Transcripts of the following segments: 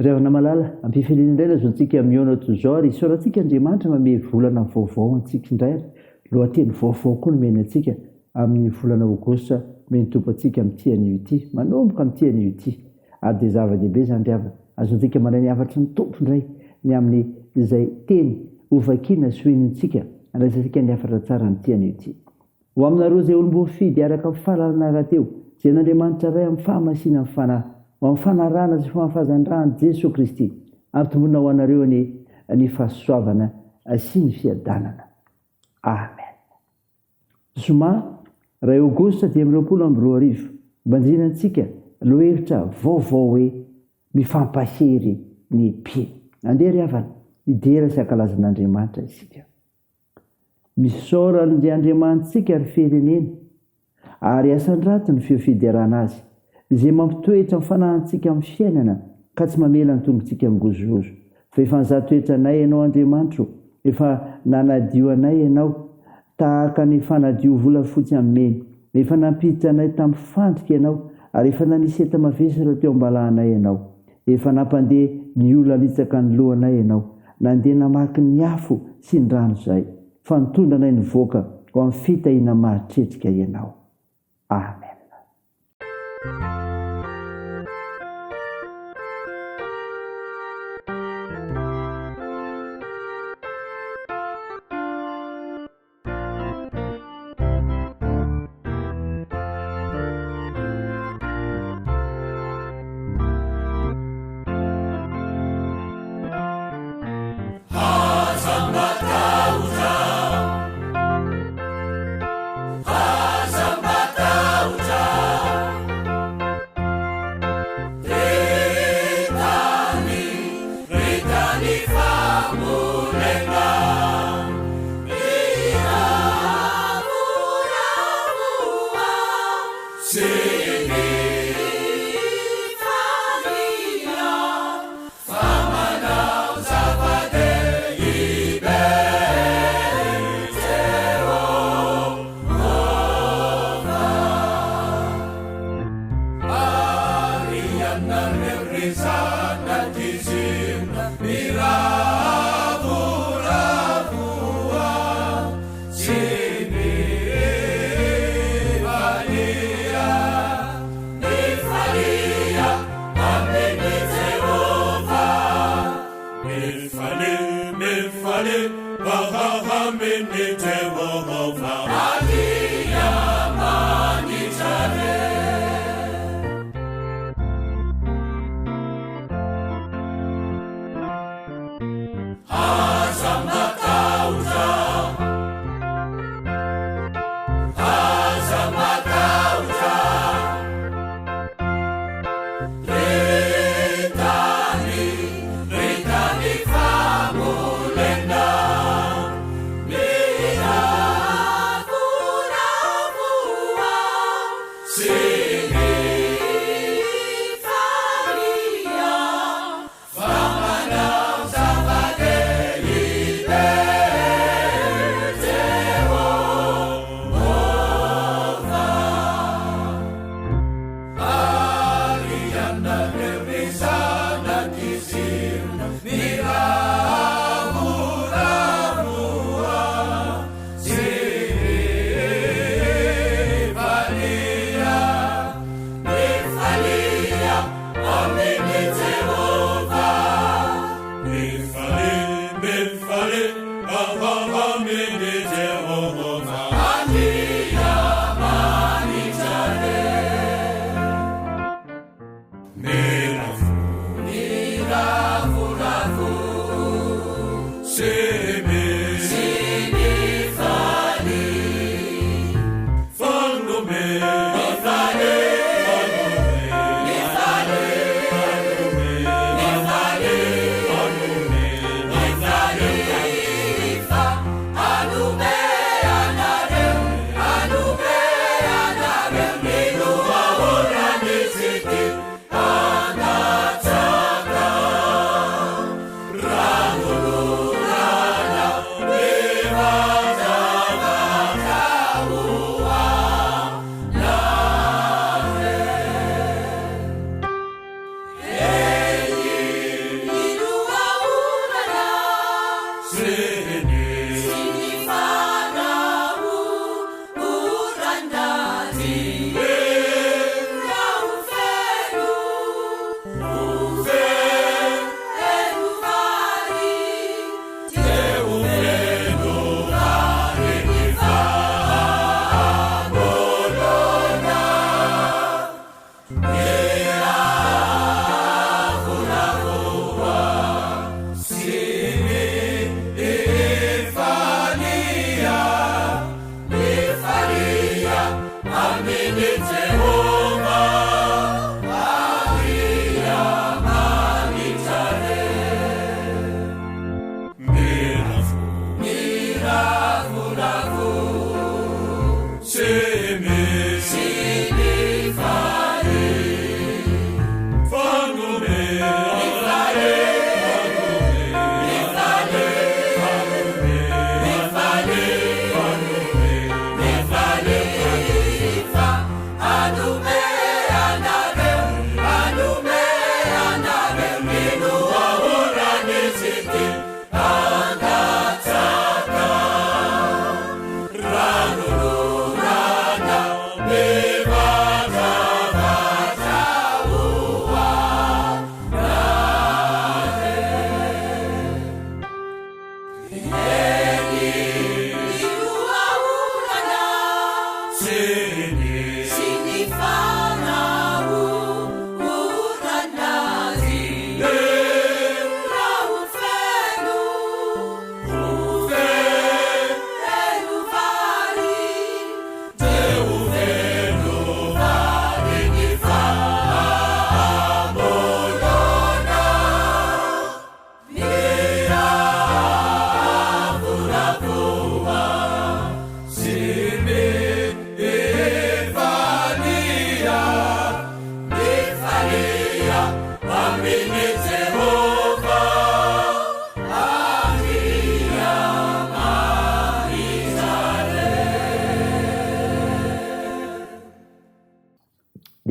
Ravana malala ampifiliana indray lazontsika miona tozoary isaorantsika Andriamanitra mame volana vaovao antsika indray lohateny vaovao koa nomeny antsika amin'ny volana aogositra menotompo antsika amin'ity anio ity manomboka amin'ity anio ity ary dia zava-dehibe zany riavana azontsika manay ny afatry ny tompo indray ny amin'ny izay teny hovakiana soinontsika andraisantsika ny afatra tsara amin'ity anio ity ho aminareo izay olom-bofidy araka amin'ny fahalalana rahateo izay n'Andriamanitra ray amin'ny fahamasina amin'ny fanahy ho amin'ny fanarahana sy fahampazandrahan'i Jesosy Kristy ampitombona ho anareo ny fahasoavana sy ny fiadanana. Amen. Zoma ray aogositra 2022 banjinantsika lohevitra vaovao hoe mifampahery ny mpi. Andeha ry havana midera sy ankalazan'Andriamanitra isika. Misaorana ny Andriamanitsika ry firenena ary asan-draty ny fifidiarana azy izay mampitoetra ny fanahintsika amin'ny fiainana ka tsy mamela ny tongontsika migozogozo. Fa efa nizatoetra anay ianao Andriamanitra, efa nanadio anay ianao tahaka ny fanadio volafotsy amin'ny meny, efa nampiditra anay tamin'ny fandrika ianao ary efa naniseta mavesatra teo ambalahanay ianao, efa nampandeha miolo alitsaka ny lohanay ianao, nandeha namaky ny afo sy ny rano izay, fa nitondra anay nivoaka ho amin'ny fitahiana mahitretrika ianao. Amen.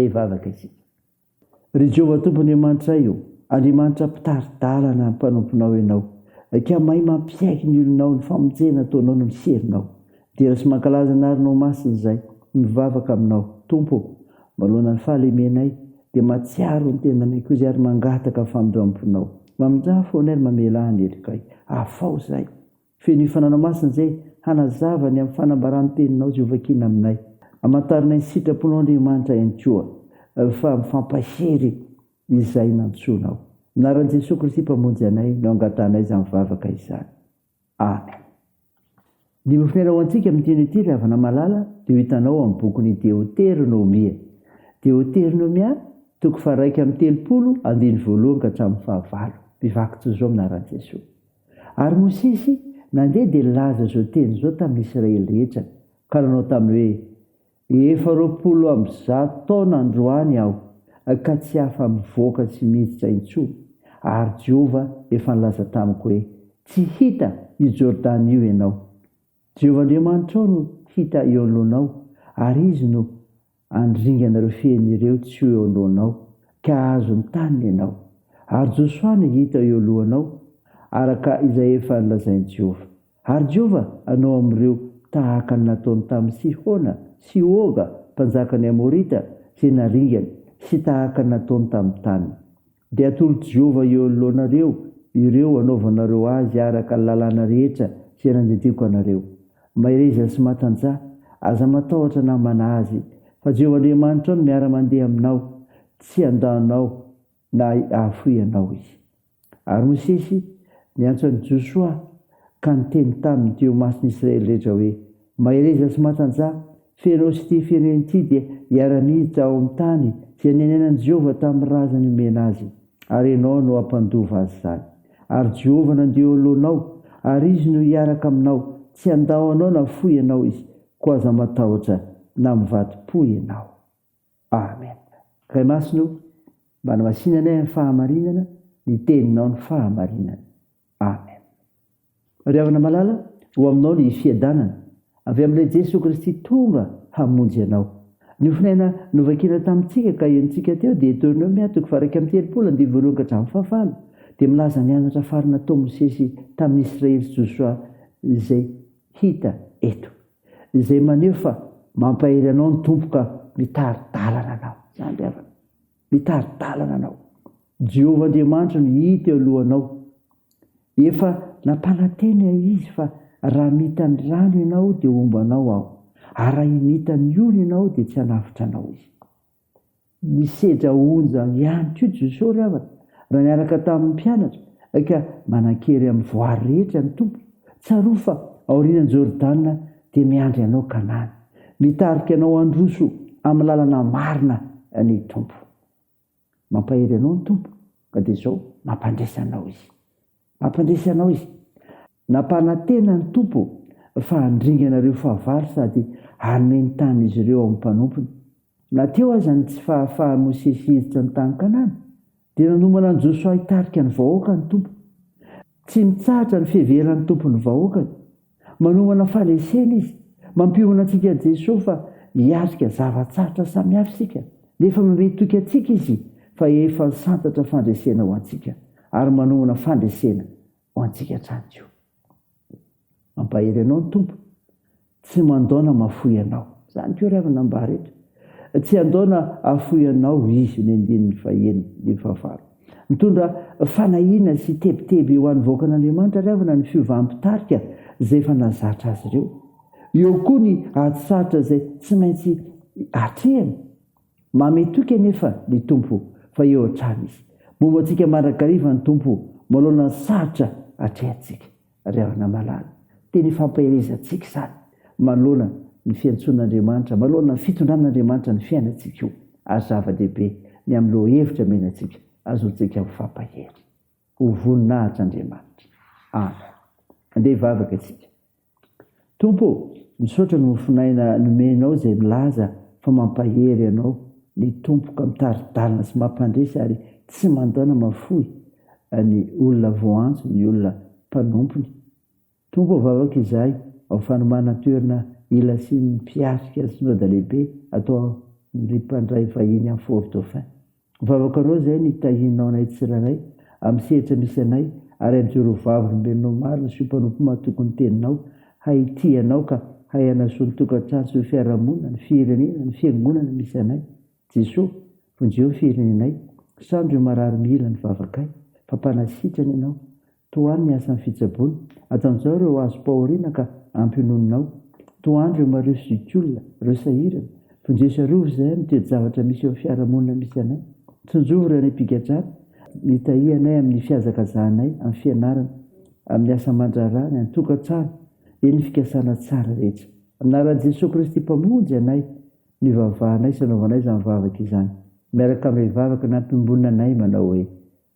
vavaka isika ry Jehovah tompony Andriamanitra io, Andriamanitra mpitaridalana ny mpanomponao ianao, ka mahay mampiaiky ny olonao ny famonjena ataonao no ny serinao. Dia sy mankalaza narinao masina izay mivavaka aminao Tompo manoloana ny fahalemenay, dia matsiaro ny tendanay koa izay ary mangataka famonjam-ponao. Mamonjah foana ary mamela anelika afao izay feno fananao masina izay hanazavany amin'ny fanambarany teninao izay ovakina aminay, amantarinay ny sitraponao Andriamanitra ihany koa fa mifampahery izay nantsonao. Anaran'i Jesosy Kristy mpamonjy anay no angatanay izany mivavaka izany. Amen. Ny mofinairao antsika amin'ny teny ity ravana malala dia hitanao amin'ny bokin'ny Deutéronomia. Deutéronomia 1:1-7 mivakitra zao aminaran'i Jesosy. Ary Mosesy nandeha dia laza zao teny zao tamin'ny Israely rehetra, ka nanao tamin'ny hoe 400 taona androany aho ka tsy afa mivoaka sy miditra intsony. Ary Jehovah efa nilaza tamiko hoe tsy hita i Jordany io ianao. Jehovah Andriamanitra no hita eo anoloanao, ary izy no andringanareo fiain'ireo tsy eo anoloanao, ka azo ny taniny ianao. Ary Josua no hita eo alohanao, araka izay efa nilazain'i Jehovah. Ary Jehovah anao amin'ireo tahaka ny nataony tamin'ny Sihona sy Oga mpanjakany Amorita sy naringany, sy tahaka ny nataony tamin'ny taniny. Dia atolotra Jehovah eo alohanareo ireo anaovanareo azy araka ny lalàna rehetra sy nandidiko anareo. Mahereza sy matanjah, aza matahotra namana azy, fa Jehovah Andriamanitra no miara-mandeha aminao, tsy andanao na ahafoy anao izy. Ary Mosesy niantso an'i Josua ka niteny taminy teo masiny Israely rehetra hoe mahereza sy matanjah, fenao sy ty fireneny ity dia hiara-miditra ao amin'ny tany sy nenenan'i Jehovah tamin'ny razany omena azy, ary ianao no ampandova azy izany. Ary Jehovah nandeha alohanao, ary izy no hiaraka aminao, tsy andao anao na foy ianao izy, ko aza matahotra na mivadi-po ianao. Amen. Ray masino mba namasinanay amin'ny fahamarinana, ny teninao ny fahamarinana. Amen. Ry havana malala, ho aminao ny fiadanana avy amin'ilay Jesosy Kristy tonga hamonjy anao. Ny ofinaina novakina tamintsika ka entsika teo dia Deutéronomia 1:1-7 dia milaza ny anatra farina tao Mosesy tamin'ny Israely sy Josua izay hita eto, izay maneho fa mampahery anao ny Tompo ka mitaridalana anao. Zany ry havana, mitaridalana anao. Jehovah Andriamanitra no hita eo alohanao. Efa nampanantena izy fa raha mita ny rano ianao dia ombanao aho, ary raha imita ny olo ianao dia tsy hanafitra anao izy. Nisedra onja ihany koa Jesosy ry havana raha niaraka tamin'ny mpianatra, ka manan-kery amin'ny voary rehetra ny Tompo. Tsaroa fa aorian'ny Jordana dia miandry anao Kanana, mitarika anao androso amin'ny lalana marina ny Tompo. Mampahery anao ny Tompo, ka dia izao mampandresa anao izy. Mampandresa anao izy. Nampanantena ny Tompo fa handringanareo fahavalo sady hanome ny tany izy ireo amin'ny mpanompony. Nateo aza ny tsy fahafahan'ny Mosesy hiditra ny tany Kanana, dia nanomana ny Josua hitarika ny vahoaka ny Tompo. Tsy mitsahatra ny fiheveran'ny Tompo ny vahoakany, manomana falesena izy, mampiomana antsika Jesosy fa hiarika zavatsarotra samihafa isika, nefa mametoky atsika izy fa efa santatra fandresena ho antsika ary manohana fandresena ho antsika hatrany io. Mampahery ianao ny tompo, tsy mandaona mafoy ianao, zany koa ravina mba rehetra, tsy andaona afoy ianao izy ny andininy faheniny ny fahavalo. Mitondra fanahina sy tebiteby ho an'ny vaoakan'Andriamanitra ravina ny fiovam-pitarika izay efa nazatra azy ireo. Eo koa ny atsarotra izay tsy maintsy hatrehany. Mametoky anefa ny tompo fa eo hatrany izy. Momba antsika mandrakariva ny tompo manoloana ny sarotra hatrehantsika ravina malala. Teny fampaherezantsika izany manoloana ny fiantson'Andriamanitra, manoloana ny fitondran'Andriamanitra ny fiainantsika io. Ary zava-dehibe ny amin'ileo hevitra menantsika azontsika mifampahery. Ho voninahitra Andriamanitra. Amen. Andeha hivavaka isika. Tompo, misaotra ny mofinaina nomenao izay milaza fa mampahery ianao ny tompoka mitaridalina sy mampandresy ary tsy mandaona mafoy ny olona voantso, ny olona mpanompony. Tompo, vavaka izahay ao fanomana toerana ila sy ny mpiatrika synodina lehibe atao ny mpandray vahiny amin'ny Fort Dauphin. Vavakanao izay ny tahinao anay tsiranay amin'ny sehatra misy anay ary anjorovavy nomenao marina sy mpanompo mahatoky ny teninao, haitianao ka hay anasoa ny tokantrano sy ny fiarahamonina, ny firenena, ny fiangonana misy anay. Jesosy, vonjeo ny firenenay, sandro marary mila ny vavakay, fampanasitrany ianao, toany ny asan'ny fitsaboana, ataon'izao ireo azo pahoriana ka ampionononao, toandro mareo sikolona, ireo sahirana, vonjeo arovo izay ny toe-javatra misy eo amin'ny fiarahamonina misy anay, tsonjovy ny mpigadrana, mitahi anay amin'ny fiazakazahanay, amin'ny fianarana, amin'ny asa aman-draharaha, ny tokantrano, eny fikasana tsara rehetra. Anaran'i Jesosy Kristy mpamonjy anay, ny vavahanay sanaovanay izany vavaka izany. Miaraka amin'ny vavaka nampimbonina anay manao hoe: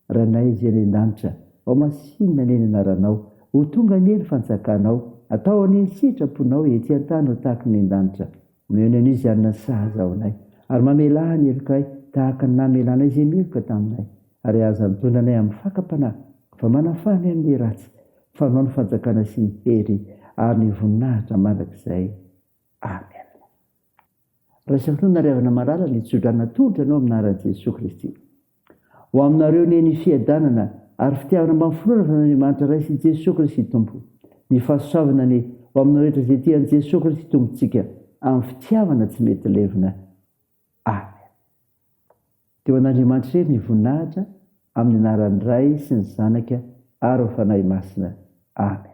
ranay izay any an-danitra, ao masinina ny anaranao, ho tonga ny ely fanjakanao, atao any sitraponao ety an-tany ho tahaka ny an-danitra. Mihona an'izy anona sahaza ao anay, ary mamelaha ny helokay tahaka ny namelanay izay meloka taminay, ary aza mitondra anay amin'ny fakam-panahy, fa manafany amin'ny ratsy, fanao ny fanjakana sy ny hery ary ny voninahitra mandrakizay. Amen. Raha naravana malala ny tsodrana tongotra anao aminaran'i Jesosy Kristy. Ho aminareo ny fiadanana ary fitiavana mba mifinoana fan'Andriamanitra ray sy Jesosy Kristy Tompo. Ny fahasoavana ny ho aminareo rehetra izay tian'i Jesosy Kristy Tompontsika amin'ny fitiavana tsy mety levina. Amen. Teo an'Andriamanitra rery ny voninahitra amin'ny anaran'ny Ray sy ny Zanaka ary ny fanahy masina. Amen.